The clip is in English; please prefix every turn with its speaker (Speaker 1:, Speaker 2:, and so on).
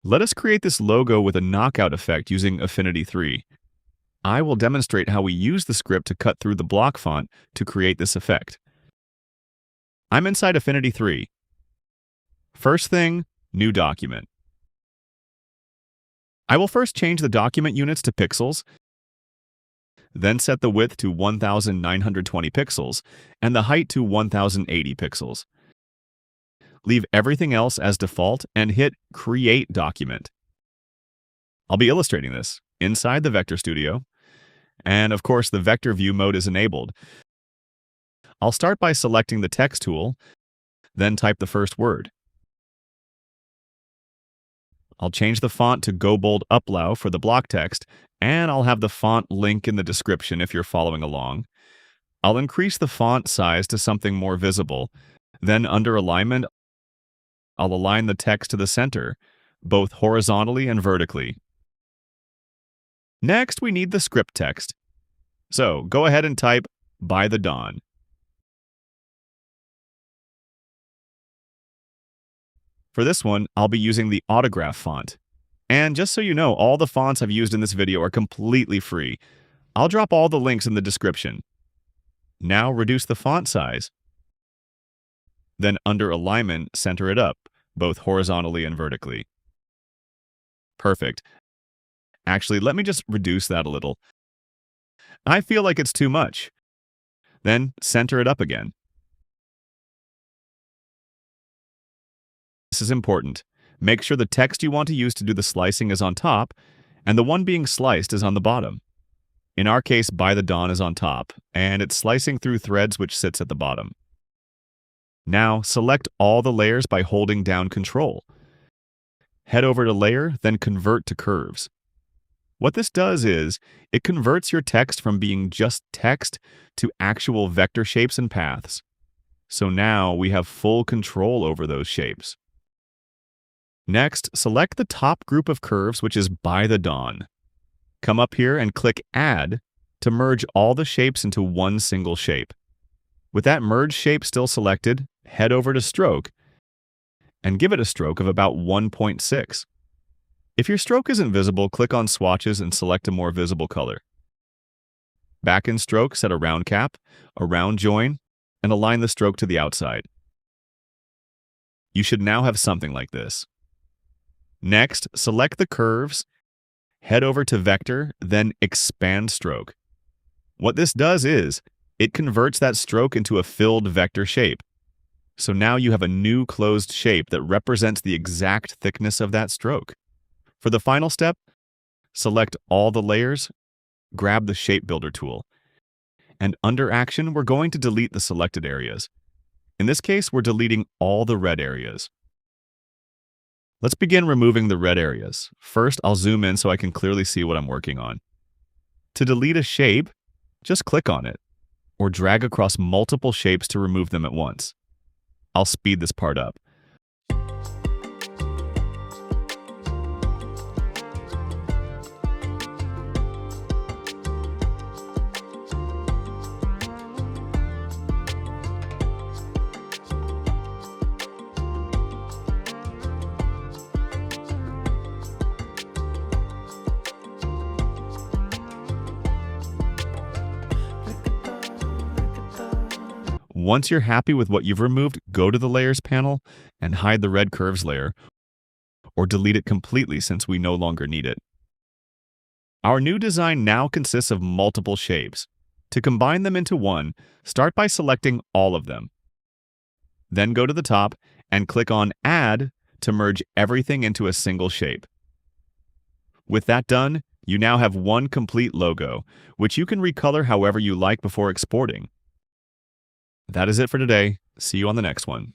Speaker 1: Let us create this logo with a knockout effect using Affinity 3. I will demonstrate how we use the script to cut through the block font to create this effect. I'm inside Affinity 3. First thing, new document. I will first change the document units to pixels, then set the width to 1920 pixels and the height to 1080 pixels. Leave everything else as default and hit Create Document. I'll be illustrating this inside the Vector Studio, and of course the Vector View mode is enabled. I'll start by selecting the Text tool, then type the first word. I'll change the font to Go Bold Uplow for the block text, and I'll have the font link in the description if you're following along. I'll increase the font size to something more visible. Then under Alignment, I'll align the text to the center, both horizontally and vertically. Next, we need the script text. So go ahead and type "By the Dawn." For this one, I'll be using the autograph font. And just so you know, all the fonts I've used in this video are completely free. I'll drop all the links in the description. Now reduce the font size. Then under Alignment, center it up, both horizontally and vertically. Perfect. Actually, let me just reduce that a little. I feel like it's too much. Then center it up again. This is important. Make sure the text you want to use to do the slicing is on top, and the one being sliced is on the bottom. In our case, "By the Dawn" is on top, and it's slicing through threads which sits at the bottom. Now, select all the layers by holding down Control. Head over to Layer, then Convert to Curves. What this does is, it converts your text from being just text to actual vector shapes and paths. So now we have full control over those shapes. Next, select the top group of curves, which is "By the Dawn." Come up here and click Add to merge all the shapes into one single shape. With that merged shape still selected, head over to Stroke and give it a stroke of about 1.6. If your stroke isn't visible, click on Swatches and select a more visible color. Back in Stroke, set a round cap, a round join, and align the stroke to the outside. You should now have something like this. Next, select the curves, head over to Vector, then Expand Stroke. What this does is, it converts that stroke into a filled vector shape. So now you have a new closed shape that represents the exact thickness of that stroke. For the final step, select all the layers, grab the Shape Builder tool, and under Action, we're going to delete the selected areas. In this case, we're deleting all the red areas. Let's begin removing the red areas. First, I'll zoom in so I can clearly see what I'm working on. To delete a shape, just click on it, or drag across multiple shapes to remove them at once. I'll speed this part up. Once you're happy with what you've removed, go to the Layers panel and hide the red curves layer, or delete it completely since we no longer need it. Our new design now consists of multiple shapes. To combine them into one, start by selecting all of them. Then go to the top and click on Add to merge everything into a single shape. With that done, you now have one complete logo, which you can recolor however you like before exporting. That is it for today. See you on the next one.